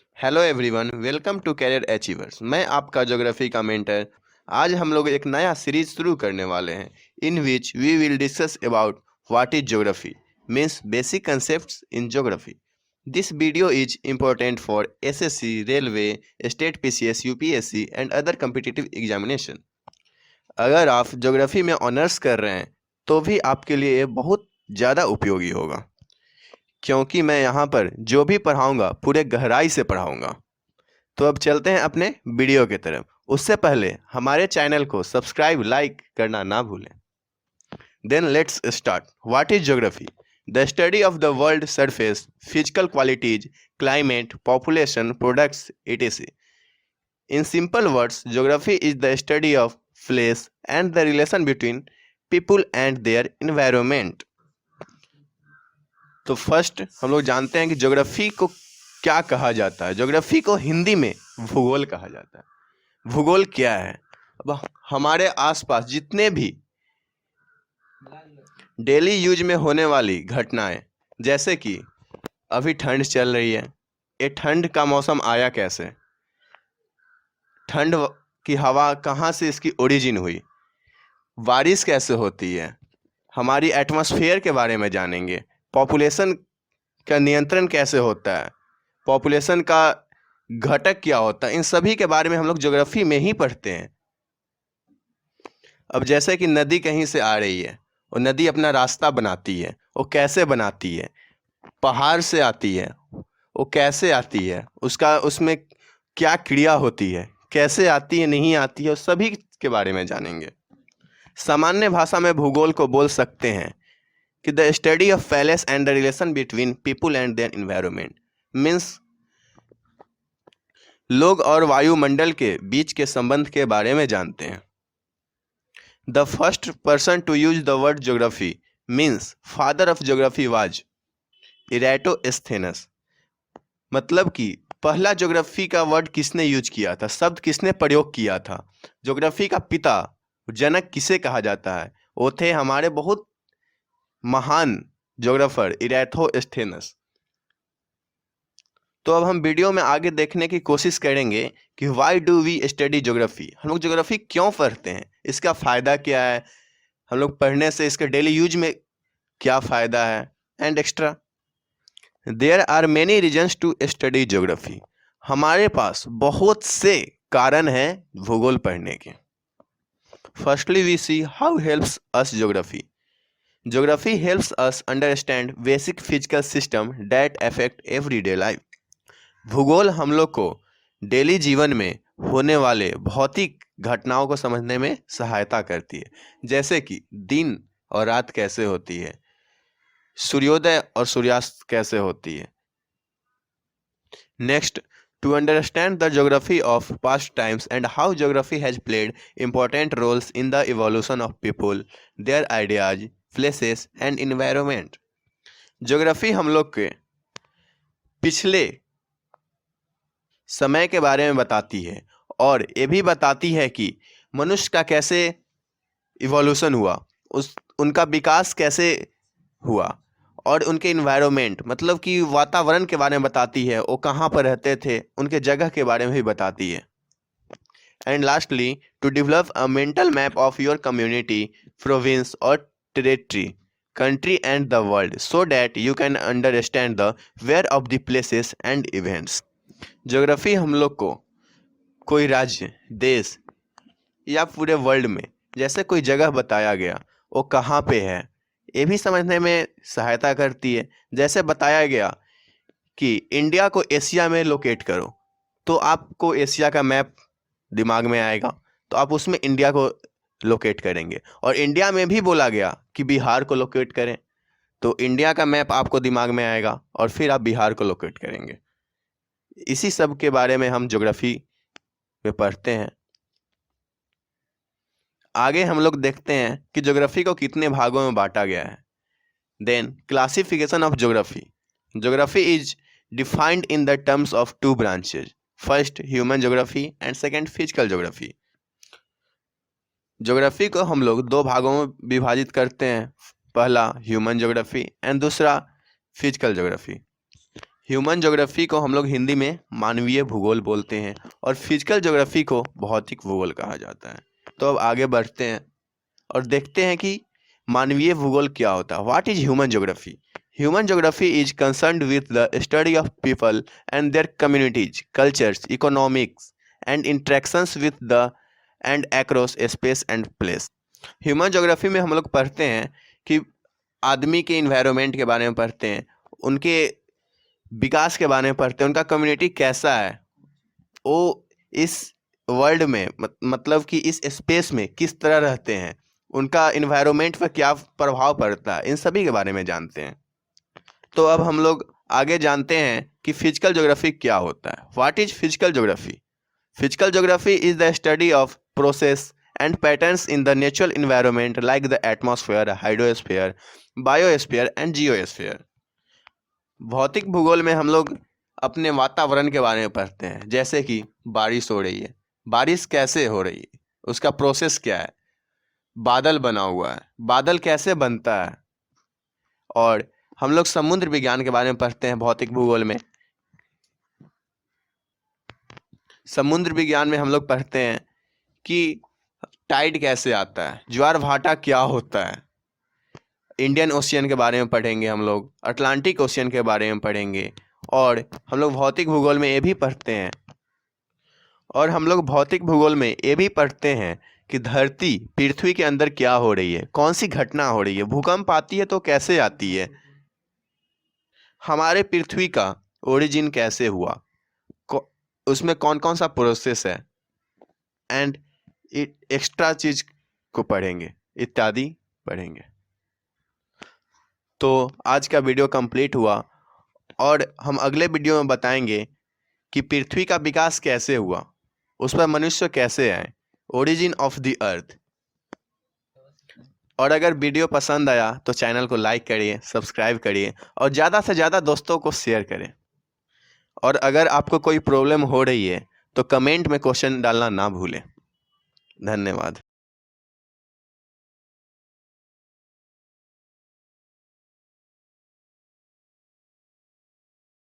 Hello everyone, welcome to career achievers. मैं आपका geography का मेंटर। आज हम लोग एक नया सीरीज शुरू करने वाले हैं in which we will discuss about what is geography means basic concepts in geography. This video is important for SSC, railway, state PCS, UPSC and other competitive examination. अगर आप ज्योग्राफी में ऑनर्स कर रहे हैं तो भी आपके लिए ये बहुत ज़्यादा उपयोगी होगा, क्योंकि मैं यहाँ पर जो भी पढ़ाऊँगा पूरे गहराई से पढ़ाऊँगा। तो अब चलते हैं अपने वीडियो की तरफ। उससे पहले हमारे चैनल को सब्सक्राइब, लाइक करना ना भूलें। Then let's start. What is geography? The study of the world surface, physical qualities, climate, population, products, etc. In simple words, geography is the study of place and the relation between people and their environment. तो first हम लोग जानते हैं कि geography को क्या कहा जाता है। ज्योग्राफी को हिंदी में भूगोल कहा जाता है। भूगोल क्या है? अब हमारे आसपास जितने भी डेली यूज में होने वाली घटनाएं, जैसे कि अभी ठंड चल रही है, ये ठंड का मौसम आया कैसे, ठंड की हवा कहाँ से इसकी ओरिजिन हुई, बारिश कैसे होती है, हमारी एटमॉस्फेयर के बारे में जानेंगे, पॉपुलेशन का नियंत्रण कैसे होता है, पॉपुलेशन का घटक क्या होता है, इन सभी के बारे में हम लोग ज्योग्राफी में ही पढ़ते हैं। अब जैसे कि नदी कहीं से आ रही है और नदी अपना रास्ता बनाती है, वो कैसे बनाती है? पहाड़ से आती है, वो कैसे आती है, उसका उसमें क्या क्रिया होती है, कैसे आती है, नहीं आती है, उस सभी के बारे में जानेंगे। सामान्य भाषा में भूगोल को बोल सकते हैं कि the study of palace and the relation between people and their environment means लोग और वायुमंडल के बीच के संबंध के बारे में जानते हैं। The first person to use the word geography means father of geography was Eratosthenes. मतलब कि पहला ज्योग्राफी का वर्ड किसने यूज किया था, शब्द किसने प्रयोग किया था, ज्योग्राफी का पिता, जनक किसे कहा जाता है? वो थे हमारे बहुत महान ज्योग्राफर इरेटोस्थेनस। तो अब हम वीडियो में आगे देखने की कोशिश करेंगे कि why do we study geography. हम लोग ज्योग्राफी क्यों पढ़ते हैं, इसका फ़ायदा क्या है, हम लोग पढ़ने से इसके डेली यूज में क्या फ़ायदा है, and extra. There are many reasons to study geography. हमारे पास बहुत से कारण हैं भूगोल पढ़ने के। Firstly we see how helps us geography. Geography helps us understand basic physical system that affect everyday life. भूगोल हम लोग को डेली जीवन में होने वाले भौतिक घटनाओं को समझने में सहायता करती है, जैसे कि दिन और रात कैसे होती है, सूर्योदय और सूर्यास्त कैसे होती है। Next, to understand the geography of past times and how geography has played important roles in the evolution of people, their ideas, places and environment. Geography हम लोग के पिछले समय के बारे में बताती है और ये भी बताती है कि मनुष्य का कैसे इवोल्यूशन हुआ, उनका विकास कैसे हुआ, और उनके इन्वायरमेंट मतलब कि वातावरण के बारे में बताती है, वो कहाँ पर रहते थे, उनके जगह के बारे में भी बताती है। And lastly, to develop a mental map of your community, province और territory, country and the world so that you can understand the where of the places and events. Geography हम लोग को कोई राज्य, देश या पूरे वर्ल्ड में जैसे कोई जगह बताया गया वो कहाँ पे है, ये भी समझने में सहायता करती है। जैसे बताया गया कि इंडिया को एशिया में लोकेट करो, तो आपको एशिया का मैप दिमाग में आएगा, तो आप उसमें इंडिया को लोकेट करेंगे। और इंडिया में भी बोला गया कि बिहार को लोकेट करें, तो इंडिया का मैप आपको दिमाग में आएगा और फिर आप बिहार को लोकेट करेंगे। इसी सब के बारे में हम ज्योग्राफी में पढ़ते हैं। आगे हम लोग देखते हैं कि ज्योग्राफी को कितने भागों में बांटा गया है। Then classification of geography. Geography is defined in the terms of two branches, first human geography and second physical geography. Geography को हम लोग दो भागों में विभाजित करते हैं, पहला ह्यूमन ज्योग्राफी एंड दूसरा फिजिकल ज्योग्राफी। ह्यूमन ज्योग्राफी को हम लोग हिंदी में मानवीय भूगोल बोलते हैं और फिजिकल ज्योग्राफी को भौतिक भूगोल कहा जाता है। तो अब आगे बढ़ते हैं और देखते हैं कि मानवीय भूगोल क्या होता है। What is human geography? Human geography is concerned with the study of people and their communities, cultures, economics and interactions with the and across space and place. Human geography में हम लोग पढ़ते हैं कि आदमी के इन्वायरमेंट के बारे में पढ़ते हैं, उनके विकास के बारे में पढ़ते हैं, उनका कम्युनिटी कैसा है, वो इस वर्ल्ड में मतलब कि इस स्पेस में किस तरह रहते हैं, उनका इन्वायरमेंट पर क्या प्रभाव पड़ता है, इन सभी के बारे में जानते हैं। तो अब हम लोग आगे जानते हैं कि फिजिकल ज्योग्राफी क्या होता है। What is physical geography? Physical geography is the study of process and patterns in the natural environment like the atmosphere, hydrosphere, biosphere and geosphere। भौतिक भूगोल में हम लोग अपने वातावरण के बारे में पढ़ते हैं, जैसे कि बारिश हो रही है, बारिश कैसे हो रही है, उसका प्रोसेस क्या है, बादल बना हुआ है, बादल कैसे बनता है। और हम लोग समुद्र विज्ञान के बारे में पढ़ते हैं भौतिक भूगोल में। समुद्र विज्ञान में हम लोग पढ़ते हैं कि टाइड कैसे आता है, ज्वार भाटा क्या होता है। इंडियन ओशियन के बारे में पढ़ेंगे हम लोग, अटलांटिक ओशियन के बारे में पढ़ेंगे। और हम लोग भौतिक भूगोल में ये भी पढ़ते हैं कि धरती पृथ्वी के अंदर क्या हो रही है, कौन सी घटना हो रही है, भूकंप आती है तो कैसे आती है, हमारे पृथ्वी का ओरिजिन कैसे हुआ, उसमें कौन कौन सा प्रोसेस है, एंड एक्स्ट्रा चीज को पढ़ेंगे, इत्यादि पढ़ेंगे। तो आज का वीडियो कंप्लीट हुआ और हम अगले वीडियो में बताएंगे कि पृथ्वी का विकास कैसे हुआ, उस पर मनुष्य कैसे आए, ओरिजिन ऑफ द अर्थ। और अगर वीडियो पसंद आया तो चैनल को लाइक करिए, सब्सक्राइब करिए और ज़्यादा से ज़्यादा दोस्तों को शेयर करें। और अगर आपको कोई प्रॉब्लम हो रही है तो कमेंट में क्वेश्चन डालना ना भूलें। धन्यवाद।